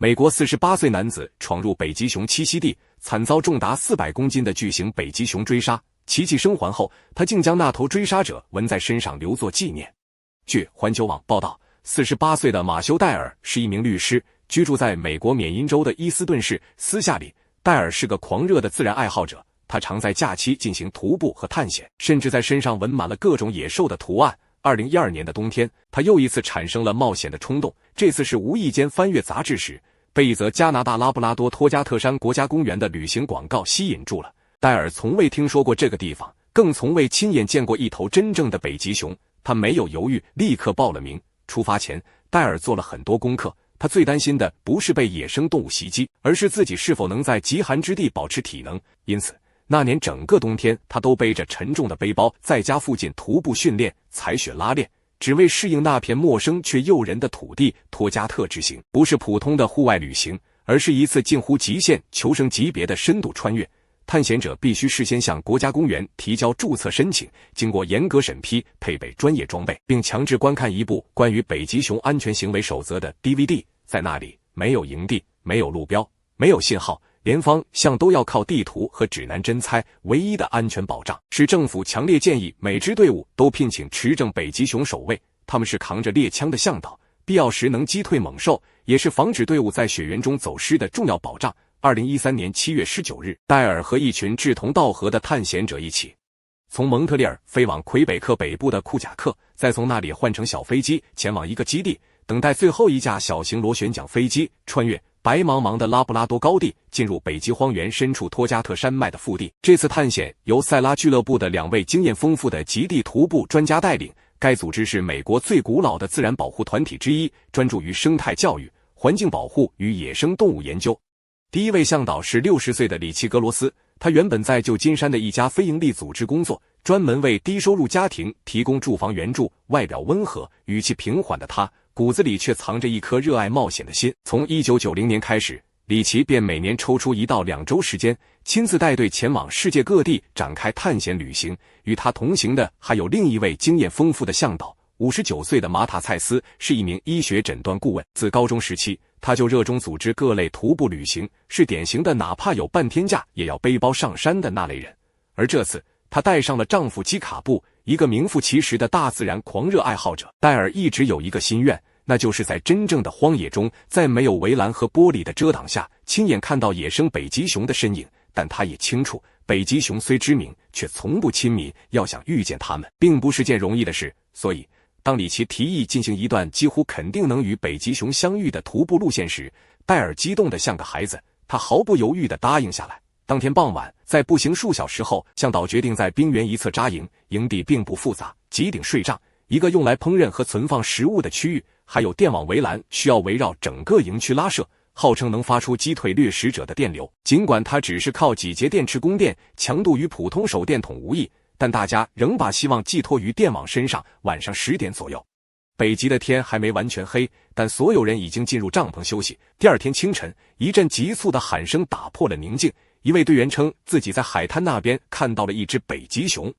美国48岁男子闯入北极熊栖息地，惨遭重达400公斤的巨型北极熊追杀。奇迹生还后，他竟将那头追杀者纹在身上留作纪念。据环球网报道，48岁的马修·戴尔是一名律师，居住在美国缅因州的伊斯顿市。私下里，戴尔是个狂热的自然爱好者，他常在假期进行徒步和探险，甚至在身上纹满了各种野兽的图案。2012年的冬天，他又一次产生了冒险的冲动，这次是无意间翻阅杂志时，被一则加拿大拉布拉多托加特山国家公园的旅行广告吸引住了。戴尔从未听说过这个地方，更从未亲眼见过一头真正的北极熊。他没有犹豫，立刻报了名。出发前，戴尔做了很多功课。他最担心的不是被野生动物袭击，而是自己是否能在极寒之地保持体能。因此，那年整个冬天，他都背着沉重的背包，在家附近徒步训练、采雪拉练，只为适应那片陌生却诱人的土地。托加特之行不是普通的户外旅行，而是一次近乎极限求生级别的深度穿越。探险者必须事先向国家公园提交注册申请，经过严格审批，配备专业装备，并强制观看一部关于北极熊安全行为守则的 DVD。在那里，没有营地，没有路标，没有信号，连方向都要靠地图和指南针猜。唯一的安全保障是政府强烈建议每支队伍都聘请持证北极熊守卫，他们是扛着猎枪的向导，必要时能击退猛兽，也是防止队伍在雪原中走失的重要保障。2013年7月19日，戴尔和一群志同道合的探险者一起从蒙特利尔飞往魁北克北部的库贾克，再从那里换乘小飞机前往一个基地，等待最后一架小型螺旋桨飞机穿越白茫茫的拉布拉多高地，进入北极荒原深处托加特山脉的腹地。这次探险由塞拉俱乐部的2位经验丰富的极地徒步专家带领，该组织是美国最古老的自然保护团体之一，专注于生态教育、环境保护与野生动物研究。第一位向导是60岁的里奇·格罗斯，他原本在旧金山的一家非营利组织工作，专门为低收入家庭提供住房援助。外表温和、语气平缓的他，骨子里却藏着一颗热爱冒险的心。从1990年开始，里奇便每年抽出1到2周时间，亲自带队前往世界各地展开探险旅行。与他同行的还有另一位经验丰富的向导，59岁的马塔蔡斯是一名医学诊断顾问。自高中时期，他就热衷组织各类徒步旅行，是典型的哪怕有半天假也要背包上山的那类人。而这次，她带上了丈夫基卡布，一个名副其实的大自然狂热爱好者。戴尔一直有一个心愿，那就是在真正的荒野中，在没有围栏和玻璃的遮挡下，亲眼看到野生北极熊的身影。但他也清楚，北极熊虽知名，却从不亲民，要想遇见它们，并不是件容易的事。所以当里奇提议进行一段几乎肯定能与北极熊相遇的徒步路线时，戴尔激动得像个孩子，他毫不犹豫地答应下来。当天傍晚，在步行数小时后，向导决定在冰原一侧扎营。营地并不复杂，几顶睡帐，一个用来烹饪和存放食物的区域，还有电网围栏，需要围绕整个营区拉射，号称能发出击退掠食者的电流。尽管它只是靠几节电池供电，强度与普通手电筒无异，但大家仍把希望寄托于电网身上。晚上10点左右，北极的天还没完全黑，但所有人已经进入帐篷休息。第二天清晨，一阵急促的喊声打破了宁静。一位队员称自己在海滩那边看到了一只北极熊。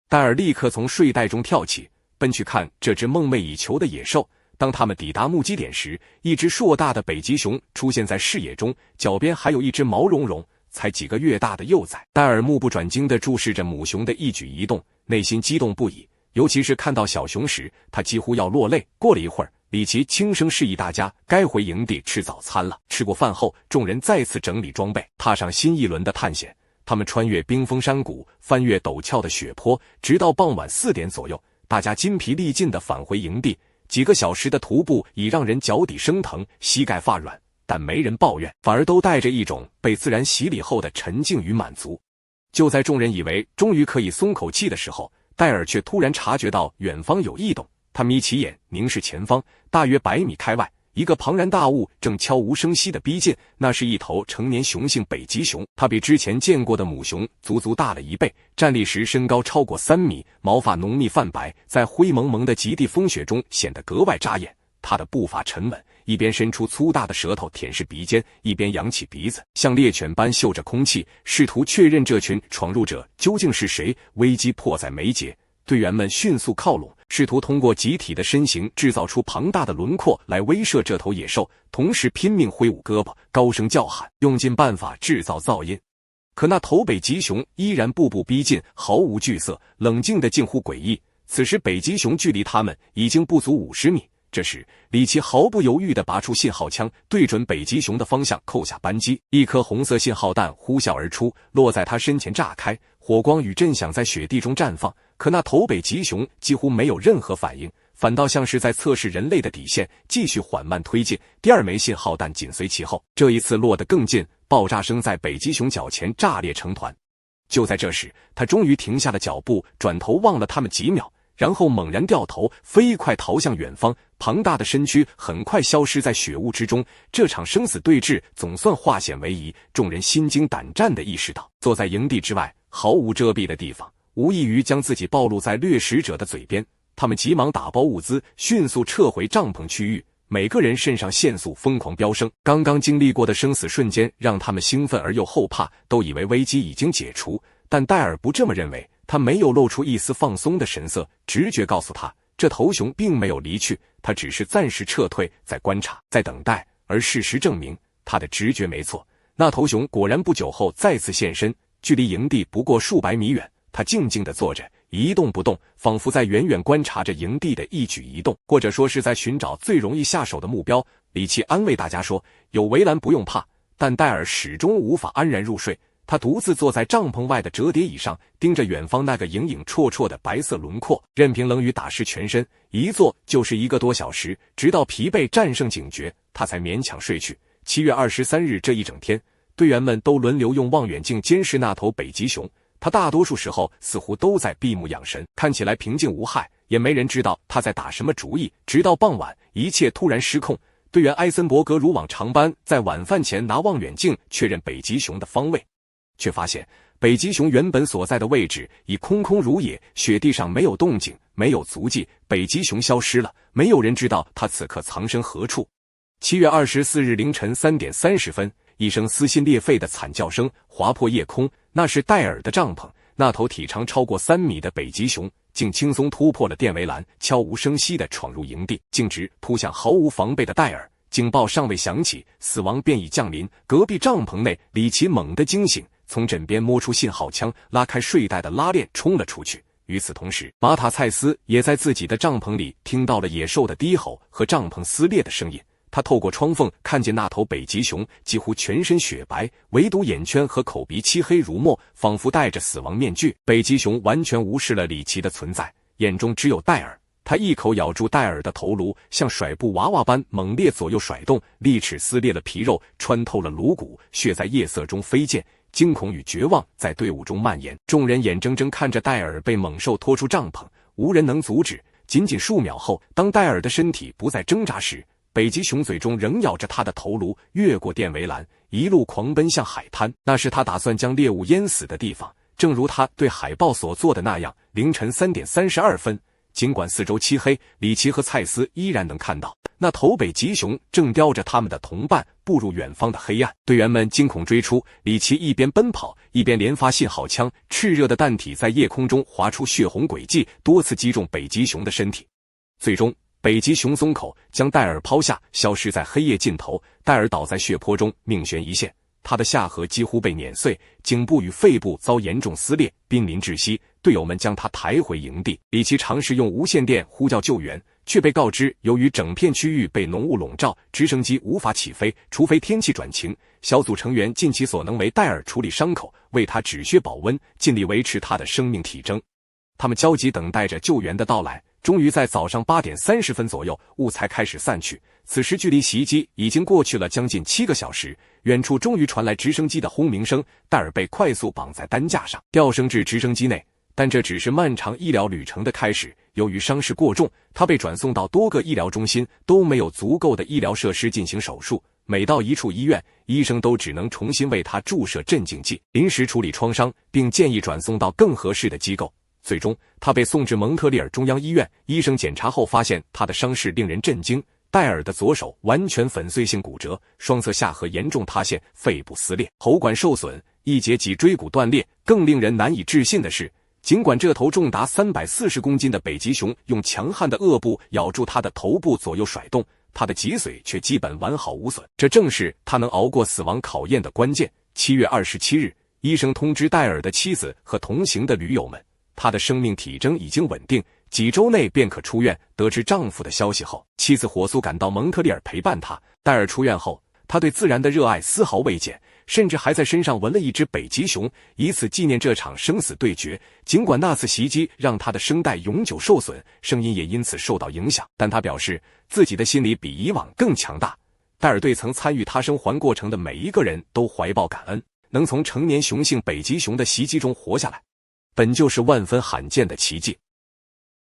戴尔立刻从睡袋中跳起，奔去看这只梦寐以求的野兽。当他们抵达目击点时，一只硕大的北极熊出现在视野中，脚边还有一只毛茸茸、才几个月大的幼崽。戴尔目不转睛地注视着母熊的一举一动，内心激动不已。尤其是看到小熊时，他几乎要落泪。过了一会儿，里奇轻声示意大家该回营地吃早餐了。吃过饭后，众人再次整理装备，踏上新一轮的探险。他们穿越冰封山谷，翻越陡峭的雪坡，直到傍晚4点左右，大家筋疲力尽地返回营地。几个小时的徒步已让人脚底生疼，膝盖发软，但没人抱怨，反而都带着一种被自然洗礼后的沉静与满足。就在众人以为终于可以松口气的时候，戴尔却突然察觉到远方有异动。他眯起眼凝视前方，大约100米开外，一个庞然大物正悄无声息地逼近。那是一头成年雄性北极熊，它比之前见过的母熊足大了1倍，站立时身高超过3米，毛发浓密泛白，在灰蒙蒙的极地风雪中显得格外扎眼。它的步伐沉稳，一边伸出粗大的舌头舔舐鼻尖，一边扬起鼻子，像猎犬般嗅着空气，试图确认这群闯入者究竟是谁。危机迫在眉睫，队员们迅速靠拢，试图通过集体的身形制造出庞大的轮廓来威慑这头野兽，同时拼命挥舞胳膊，高声叫喊，用尽办法制造噪音。可那头北极熊依然步步逼近，毫无惧色，冷静得近乎诡异。此时北极熊距离他们已经不足50米。这时里奇毫不犹豫地拔出信号枪，对准北极熊的方向扣下扳机，一颗红色信号弹呼啸而出，落在他身前炸开，火光与震响在雪地中绽放。可那头北极熊几乎没有任何反应，反倒像是在测试人类的底线，继续缓慢推进。第二枚信号弹紧随其后，这一次落得更近，爆炸声在北极熊脚前炸裂成团。就在这时，他终于停下了脚步，转头望了他们几秒，然后猛然掉头，飞快逃向远方，庞大的身躯很快消失在雪雾之中。这场生死对峙总算化险为夷，众人心惊胆战地意识到，坐在营地之外毫无遮蔽的地方，无异于将自己暴露在掠食者的嘴边。他们急忙打包物资，迅速撤回帐篷区域，每个人肾上腺素疯狂飙升。刚刚经历过的生死瞬间让他们兴奋而又后怕，都以为危机已经解除。但戴尔不这么认为，他没有露出一丝放松的神色，直觉告诉他，这头熊并没有离去，他只是暂时撤退，在观察，在等待。而事实证明，他的直觉没错，那头熊果然不久后再次现身，距离营地不过数百米远。他静静地坐着，一动不动，仿佛在远远观察着营地的一举一动，或者说是在寻找最容易下手的目标。里奇安慰大家说，有围栏不用怕，但戴尔始终无法安然入睡。他独自坐在帐篷外的折叠椅上，盯着远方那个影影绰绰的白色轮廓，任凭冷雨打湿全身，一坐就是1个多小时，直到疲惫战胜警觉，他才勉强睡去。7月23日这一整天，队员们都轮流用望远镜监视那头北极熊，他大多数时候似乎都在闭目养神，看起来平静无害，也没人知道他在打什么主意。直到傍晚，一切突然失控，队员埃森伯格如往常般在晚饭前拿望远镜确认北极熊的方位，却发现北极熊原本所在的位置已空空如也，雪地上没有动静，没有足迹，北极熊消失了，没有人知道它此刻藏身何处。7月24日凌晨3点30分，一声撕心裂肺的惨叫声划破夜空，那是戴尔的帐篷。那头体长超过3米的北极熊竟轻松突破了电围栏，悄无声息地闯入营地，径直扑向毫无防备的戴尔。警报尚未响起，死亡便已降临。隔壁帐篷内，里奇猛地惊醒，从枕边摸出信号枪，拉开睡袋的拉链冲了出去。与此同时，马塔蔡斯也在自己的帐篷里听到了野兽的低吼和帐篷撕裂的声音。他透过窗缝看见那头北极熊几乎全身雪白，唯独眼圈和口鼻漆黑如墨，仿佛戴着死亡面具。北极熊完全无视了里奇的存在，眼中只有戴尔。他一口咬住戴尔的头颅，像甩布娃娃般猛烈左右甩动，利齿撕裂了皮肉，穿透了颅骨，血在夜色中飞溅。惊恐与绝望在队伍中蔓延，众人眼睁睁看着戴尔被猛兽拖出帐篷，无人能阻止。仅仅数秒后，当戴尔的身体不再挣扎时，北极熊嘴中仍咬着他的头颅，越过电围栏，一路狂奔向海滩。那是他打算将猎物淹死的地方，正如他对海豹所做的那样。凌晨3点32分，尽管四周漆黑，里奇和蔡斯依然能看到那头北极熊正叼着他们的同伴步入远方的黑暗。队员们惊恐追出，里奇一边奔跑一边连发信号枪，炽热的弹体在夜空中划出血红轨迹，多次击中北极熊的身体。最终北极熊松口，将戴尔抛下，消失在黑夜尽头。戴尔倒在血泊中，命悬一线。他的下颌几乎被碾碎，颈部与肺部遭严重撕裂，濒临窒息。队友们将他抬回营地。里奇尝试用无线电呼叫救援，却被告知由于整片区域被浓雾笼罩，直升机无法起飞，除非天气转晴。小组成员尽其所能为戴尔处理伤口，为他止血保温，尽力维持他的生命体征。他们焦急等待着救援的到来。终于在早上8点30分左右，雾才开始散去。此时距离袭击已经过去了将近7个小时，远处终于传来直升机的轰鸣声。戴尔被快速绑在担架上，吊升至直升机内。但这只是漫长医疗旅程的开始。由于伤势过重，他被转送到多个医疗中心，都没有足够的医疗设施进行手术。每到一处医院，医生都只能重新为他注射镇静剂，临时处理创伤，并建议转送到更合适的机构。最终他被送至蒙特利尔中央医院，医生检查后发现他的伤势令人震惊。戴尔的左手完全粉碎性骨折，双侧下颌严重塌陷，肺部撕裂，喉管受损，一节脊椎骨断裂。更令人难以置信的是，尽管这头重达340公斤的北极熊用强悍的颚部咬住他的头部左右甩动，他的脊髓却基本完好无损，这正是他能熬过死亡考验的关键。7月27日，医生通知戴尔的妻子和同行的驴友们，他的生命体征已经稳定，几周内便可出院。得知丈夫的消息后，妻子火速赶到蒙特利尔陪伴他。戴尔出院后，他对自然的热爱丝毫未减，甚至还在身上纹了一只北极熊，以此纪念这场生死对决。尽管那次袭击让他的声带永久受损，声音也因此受到影响，但他表示自己的心里比以往更强大。戴尔对曾参与他生还过程的每一个人都怀抱感恩，能从成年雄性北极熊的袭击中活下来，本就是万分罕见的奇迹。